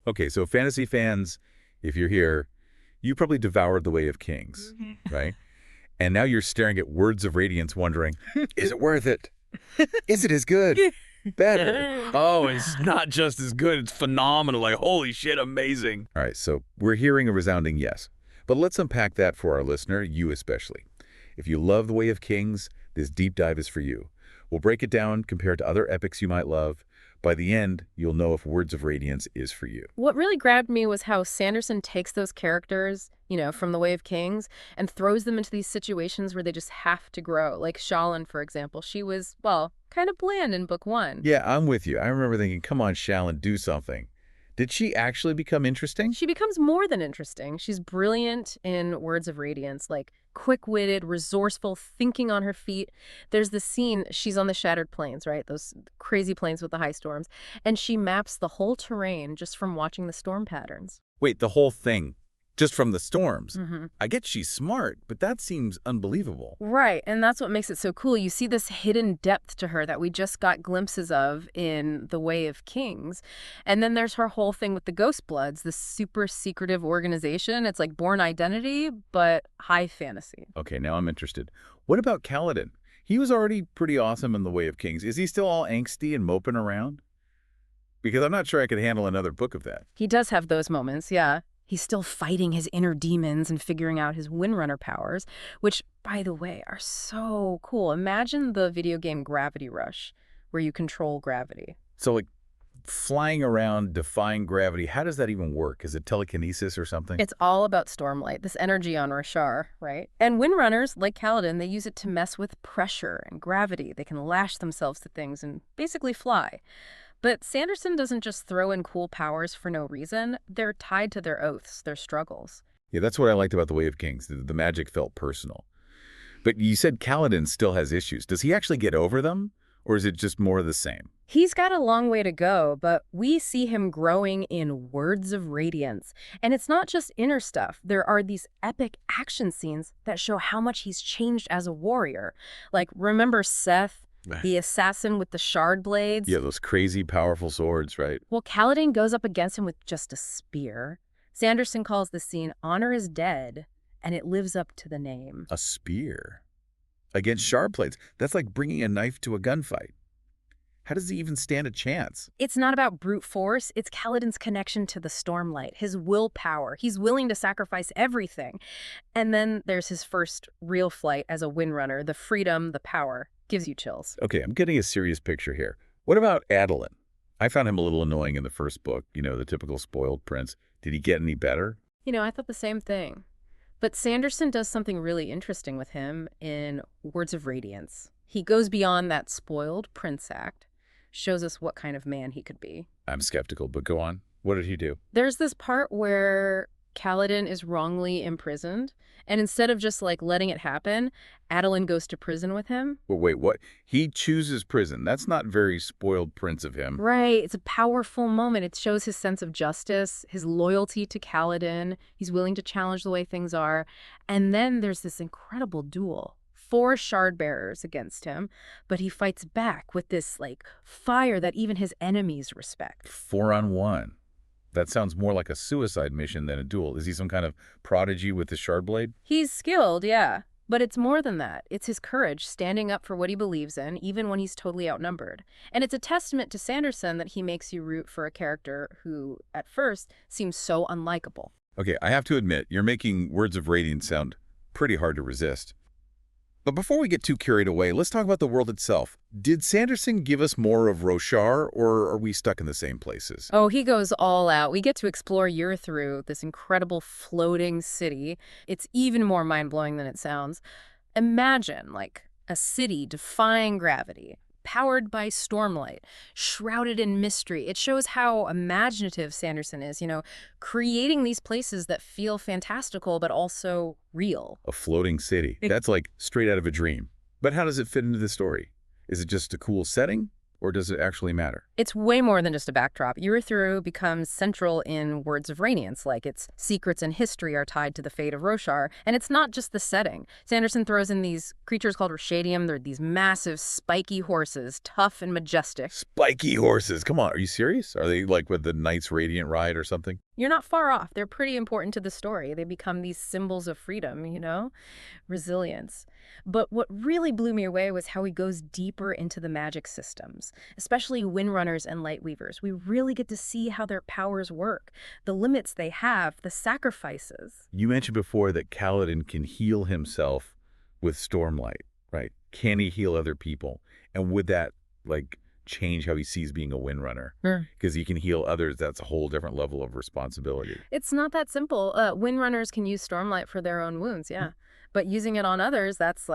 Okay, so fantasy fans, if you're here, you probably devoured The Way of Kings, right? And now you're staring at Words of Radiance wondering, is it worth it? Is it as good? Better? Oh, it's not just as good, it's phenomenal. Like, holy shit, amazing. All right, so we're hearing a resounding yes. But let's unpack that for our listener, you especially. If you love The Way of Kings, this deep dive is for you. We'll break it down compared to other epics you might love. By the end, you'll know if Words of Radiance is for you. What really grabbed me was how Sanderson takes those characters, from The Way of Kings, and throws them into these situations where they just have to grow. Like Shallan, for example. She was, well, kind of bland in book one. Yeah, I'm with you. I remember thinking, come on, Shallan, do something. Did she actually become interesting? She becomes more than interesting. She's brilliant in Words of Radiance, like quick-witted, resourceful, thinking on her feet. There's the scene, she's on the Shattered Plains, right? Those crazy plains with the high storms. And she maps the whole terrain just from watching the storm patterns. Wait, the whole thing, just from the storms. Mm-hmm. I get she's smart, but that seems unbelievable. Right, and that's what makes it so cool. You see this hidden depth to her that we just got glimpses of in The Way of Kings. And then there's her whole thing with the Ghost Bloods, this super secretive organization. It's like Born Identity, but high fantasy. Okay, now I'm interested. What about Kaladin? He was already pretty awesome in The Way of Kings. Is he still all angsty and moping around? Because I'm not sure I could handle another book of that. He does have those moments, yeah. He's still fighting his inner demons and figuring out his Windrunner powers, which, by the way, are so cool. Imagine the video game Gravity Rush, where you control gravity. So, like, flying around, defying gravity, how does that even work? Is it telekinesis or something? It's all about Stormlight, this energy on Roshar, right? And Windrunners, like Kaladin, they use it to mess with pressure and gravity. They can lash themselves to things and basically fly. But Sanderson doesn't just throw in cool powers for no reason. They're tied to their oaths, their struggles. Yeah, that's what I liked about The Way of Kings. The magic felt personal. But you said Kaladin still has issues. Does he actually get over them? Or is it just more of the same? He's got a long way to go, but we see him growing in Words of Radiance. And it's not just inner stuff. There are these epic action scenes that show how much he's changed as a warrior. Like, remember Seth? The assassin with the shard blades? Yeah, those crazy, powerful swords, right? Well, Kaladin goes up against him with just a spear. Sanderson calls the scene Honor is Dead, and it lives up to the name. A spear? Against shard blades? That's like bringing a knife to a gunfight. How does he even stand a chance? It's not about brute force. It's Kaladin's connection to the Stormlight, his willpower. He's willing to sacrifice everything. And then there's his first real flight as a Windrunner, the freedom, the power. Gives you chills. Okay, I'm getting a serious picture here. What about Adolin? I found him a little annoying in the first book, the typical spoiled prince. Did he get any better? I thought the same thing. But Sanderson does something really interesting with him in Words of Radiance. He goes beyond that spoiled prince act, shows us what kind of man he could be. I'm skeptical, but go on. What did he do? There's this part where Kaladin is wrongly imprisoned, and instead of just letting it happen, Adolin goes to prison with him. Well, wait, what? He chooses prison. That's not very spoiled prince of him. Right. It's a powerful moment. It shows his sense of justice, his loyalty to Kaladin. He's willing to challenge the way things are. And then there's this incredible duel. 4 shard bearers against him, but he fights back with this fire that even his enemies respect. 4-on-1. That sounds more like a suicide mission than a duel. Is he some kind of prodigy with the shard blade? He's skilled, yeah. But it's more than that. It's his courage, standing up for what he believes in, even when he's totally outnumbered. And it's a testament to Sanderson that he makes you root for a character who, at first, seems so unlikable. Okay, I have to admit, you're making Words of Radiance sound pretty hard to resist. But before we get too carried away, let's talk about the world itself. Did Sanderson give us more of Roshar, or are we stuck in the same places? Oh, he goes all out. We get to explore Yurthru, this incredible floating city. It's even more mind-blowing than it sounds. Imagine, a city defying gravity, powered by Stormlight, shrouded in mystery. It shows how imaginative Sanderson is, creating these places that feel fantastical but also real. A floating city. That's like straight out of a dream. But how does it fit into the story? Is it just a cool setting? Or does it actually matter? It's way more than just a backdrop. Through becomes central in Words of Radiance, like its secrets and history are tied to the fate of Roshar. And it's not just the setting. Sanderson throws in these creatures called Roshadium. They're these massive, spiky horses, tough and majestic. Spiky horses. Come on, are you serious? Are they like with the Knight's Radiant ride or something? You're not far off. They're pretty important to the story. They become these symbols of freedom, resilience. But what really blew me away was how he goes deeper into the magic systems, especially Windrunners and Lightweavers. We really get to see how their powers work, the limits they have, the sacrifices. You mentioned before that Kaladin can heal himself with Stormlight, right? Can he heal other people? And would that, change how he sees being a Windrunner? Because he can heal others, that's a whole different level of responsibility. It's not that simple. Windrunners can use Stormlight for their own wounds, yeah. But using it on others, that's,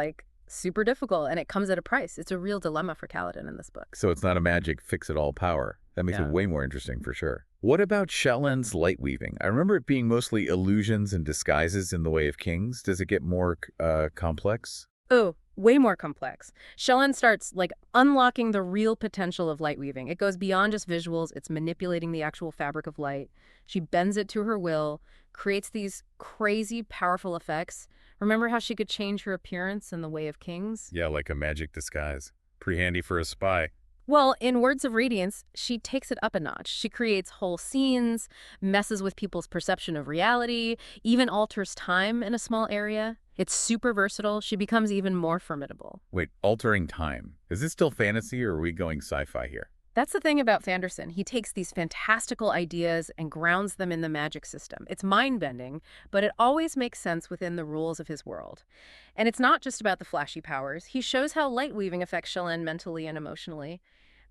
super difficult, and it comes at a price. It's a real dilemma for Kaladin in this book. So it's not a magic fix-it-all power. That makes it way more interesting for sure. What about Shallan's Lightweaving? I remember it being mostly illusions and disguises in the Way of Kings. Does it get more complex? Oh, way more complex. Shallan starts, unlocking the real potential of Lightweaving. It goes beyond just visuals. It's manipulating the actual fabric of light. She bends it to her will, creates these crazy, powerful effects. Remember how she could change her appearance in the Way of Kings? Yeah, like a magic disguise. Pretty handy for a spy. Well, in Words of Radiance, she takes it up a notch. She creates whole scenes, messes with people's perception of reality, even alters time in a small area. It's super versatile. She becomes even more formidable. Wait, altering time. Is this still fantasy or are we going sci-fi here? That's the thing about Sanderson. He takes these fantastical ideas and grounds them in the magic system. It's mind-bending, but it always makes sense within the rules of his world. And it's not just about the flashy powers. He shows how Lightweaving affects Shallan mentally and emotionally,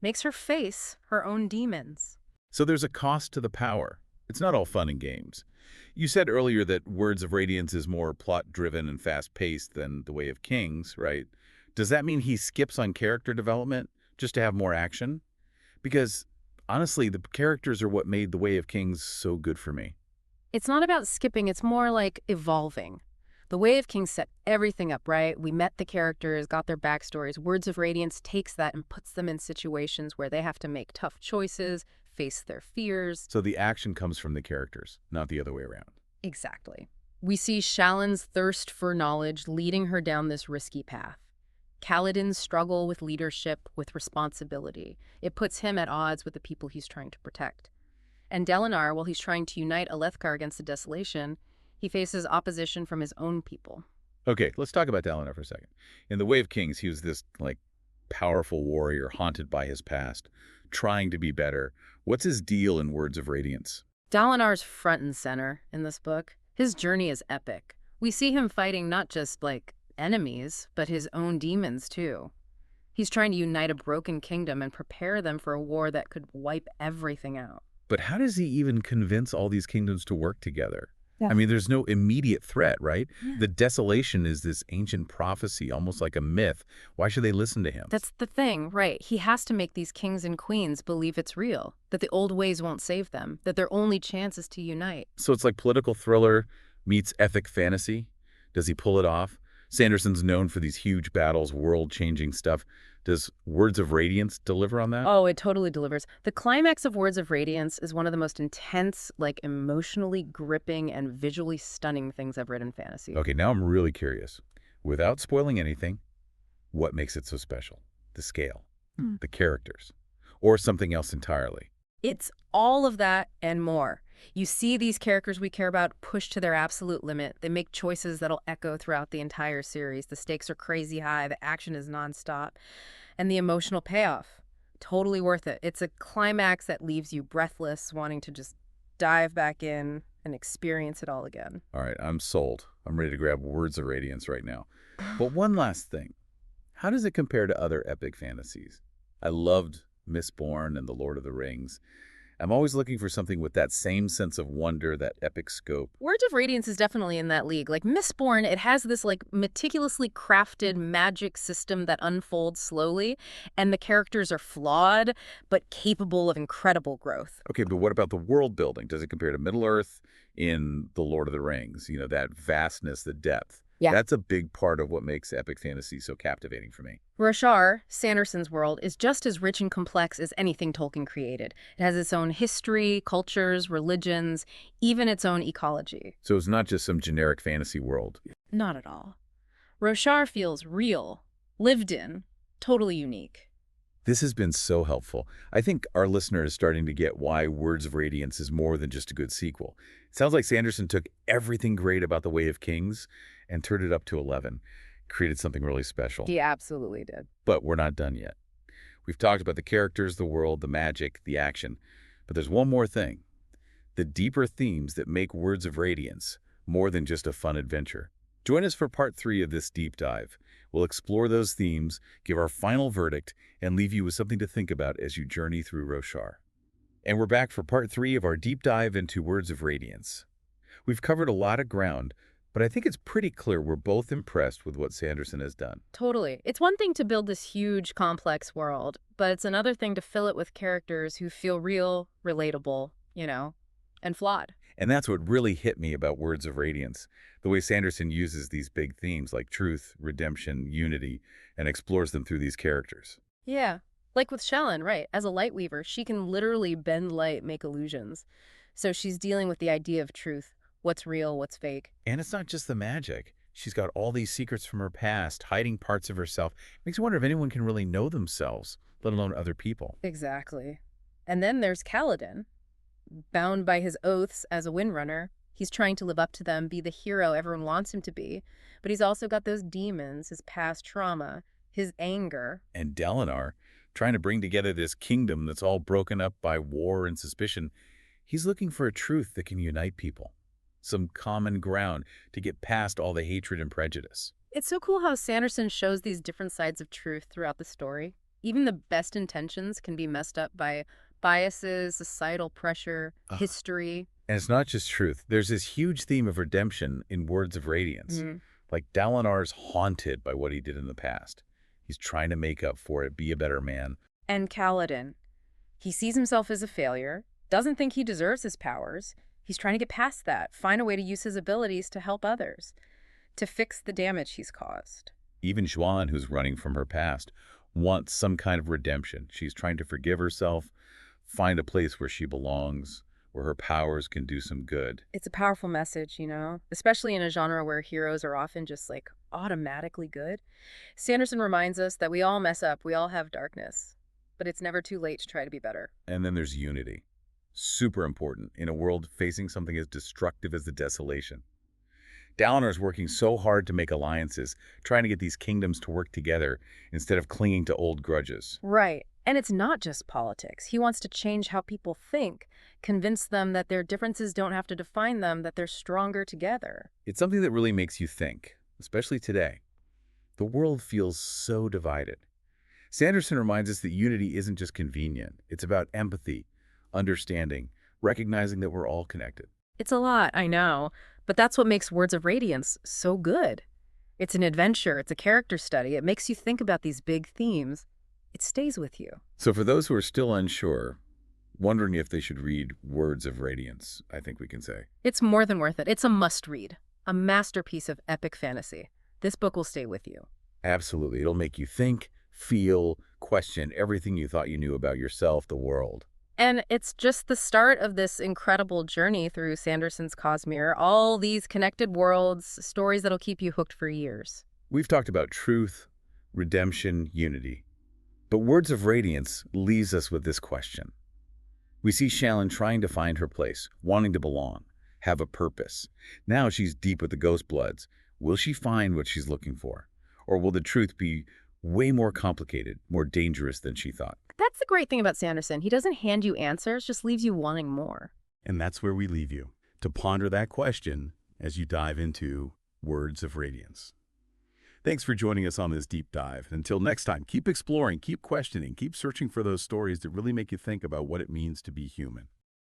makes her face her own demons. So there's a cost to the power. It's not all fun and games. You said earlier that Words of Radiance is more plot-driven and fast-paced than The Way of Kings, right? Does that mean he skips on character development just to have more action? Because, honestly, the characters are what made The Way of Kings so good for me. It's not about skipping. It's more like evolving. The Way of Kings set everything up, right? We met the characters, got their backstories. Words of Radiance takes that and puts them in situations where they have to make tough choices, face their fears. So the action comes from the characters, not the other way around. Exactly. We see Shallan's thirst for knowledge leading her down this risky path. Kaladin's struggle with leadership, with responsibility. It puts him at odds with the people he's trying to protect. And Dalinar, while he's trying to unite Alethkar against the Desolation, he faces opposition from his own people. Okay, let's talk about Dalinar for a second. In The Way of Kings, he was this, powerful warrior haunted by his past, trying to be better. What's his deal in Words of Radiance? Dalinar's front and center in this book. His journey is epic. We see him fighting not just, enemies, but his own demons, too. He's trying to unite a broken kingdom and prepare them for a war that could wipe everything out. But how does he even convince all these kingdoms to work together? Yeah. I mean, there's no immediate threat, right? Yeah. The Desolation is this ancient prophecy, almost like a myth. Why should they listen to him? That's the thing, right? He has to make these kings and queens believe it's real, that the old ways won't save them, that their only chance is to unite. So it's like political thriller meets epic fantasy? Does he pull it off? Sanderson's known for these huge battles, world-changing stuff. Does Words of Radiance deliver on that? Oh, it totally delivers. The climax of Words of Radiance is one of the most intense, emotionally gripping and visually stunning things I've read in fantasy. Okay, now I'm really curious. Without spoiling anything, what makes it so special? The scale, the characters, or something else entirely? It's all of that and more. You see these characters we care about pushed to their absolute limit. They make choices that'll echo throughout the entire series. The stakes are crazy high. The action is nonstop. And the emotional payoff, totally worth it. It's a climax that leaves you breathless, wanting to just dive back in and experience it all again. All right, I'm sold. I'm ready to grab Words of Radiance right now. But one last thing. How does it compare to other epic fantasies? I loved Mistborn and The Lord of the Rings. I'm always looking for something with that same sense of wonder, that epic scope. Words of Radiance is definitely in that league. Mistborn, it has this meticulously crafted magic system that unfolds slowly, and the characters are flawed, but capable of incredible growth. Okay, but what about the world building? Does it compare to Middle-earth in The Lord of the Rings? That vastness, the depth. Yeah. That's a big part of what makes epic fantasy so captivating for me. Roshar, Sanderson's world, is just as rich and complex as anything Tolkien created. It has its own history, cultures, religions, even its own ecology. So it's not just some generic fantasy world. Not at all. Roshar feels real, lived in, totally unique. This has been so helpful. I think our listener is starting to get why Words of Radiance is more than just a good sequel. It sounds like Sanderson took everything great about The Way of Kings and turned it up to 11, created something really special. He absolutely did. But we're not done yet. We've talked about the characters, the world, the magic, the action. But there's one more thing. The deeper themes that make Words of Radiance more than just a fun adventure. Join us for part 3 of this deep dive. We'll explore those themes, give our final verdict, and leave you with something to think about as you journey through Roshar. And we're back for part 3 of our deep dive into Words of Radiance. We've covered a lot of ground, but I think it's pretty clear we're both impressed with what Sanderson has done. Totally. It's one thing to build this huge, complex world, but it's another thing to fill it with characters who feel real, relatable, and flawed. And that's what really hit me about Words of Radiance, the way Sanderson uses these big themes like truth, redemption, unity, and explores them through these characters. Yeah. Like with Shallan, right? As a Lightweaver, she can literally bend light, make illusions. So she's dealing with the idea of truth. What's real, what's fake. And it's not just the magic. She's got all these secrets from her past, hiding parts of herself. Makes you wonder if anyone can really know themselves, let alone other people. Exactly. And then there's Kaladin. Bound by his oaths as a Windrunner, he's trying to live up to them, be the hero everyone wants him to be. But he's also got those demons, his past trauma, his anger. And Dalinar, trying to bring together this kingdom that's all broken up by war and suspicion, he's looking for a truth that can unite people. Some common ground to get past all the hatred and prejudice. It's so cool how Sanderson shows these different sides of truth throughout the story. Even the best intentions can be messed up by biases, societal pressure, history. And it's not just truth. There's this huge theme of redemption in Words of Radiance. Like Dalinar's haunted by what he did in the past. He's trying to make up for it, be a better man. And Kaladin. He sees himself as a failure, doesn't think he deserves his powers. He's trying to get past that, find a way to use his abilities to help others, to fix the damage he's caused. Even Shallan, who's running from her past, wants some kind of redemption. She's trying to forgive herself, find a place where she belongs, where her powers can do some good. It's a powerful message, especially in a genre where heroes are often just automatically good. Sanderson reminds us that we all mess up, we all have darkness, but it's never too late to try to be better. And then there's unity. Super important in a world facing something as destructive as the desolation. Dalinar's working so hard to make alliances, trying to get these kingdoms to work together instead of clinging to old grudges. Right. And it's not just politics. He wants to change how people think, convince them that their differences don't have to define them, that they're stronger together. It's something that really makes you think, especially today. The world feels so divided. Sanderson reminds us that unity isn't just convenient. It's about empathy, understanding, recognizing that we're all connected. It's a lot, I know, but that's what makes Words of Radiance so good. It's an adventure, it's a character study, it makes you think about these big themes. It stays with you. So for those who are still unsure, wondering if they should read Words of Radiance, I think we can say it's more than worth it. It's a must-read, a masterpiece of epic fantasy. This book will stay with you. Absolutely. It'll make you think, feel, question everything you thought you knew about yourself, the world. And it's just the start of this incredible journey through Sanderson's Cosmere, all these connected worlds, stories that'll keep you hooked for years. We've talked about truth, redemption, unity. But Words of Radiance leaves us with this question. We see Shallan trying to find her place, wanting to belong, have a purpose. Now she's deep with the Ghost Bloods. Will she find what she's looking for? Or will the truth be way more complicated, more dangerous than she thought? That's the great thing about Sanderson. He doesn't hand you answers, just leaves you wanting more. And that's where we leave you, to ponder that question as you dive into Words of Radiance. Thanks for joining us on this deep dive. Until next time, keep exploring, keep questioning, keep searching for those stories that really make you think about what it means to be human.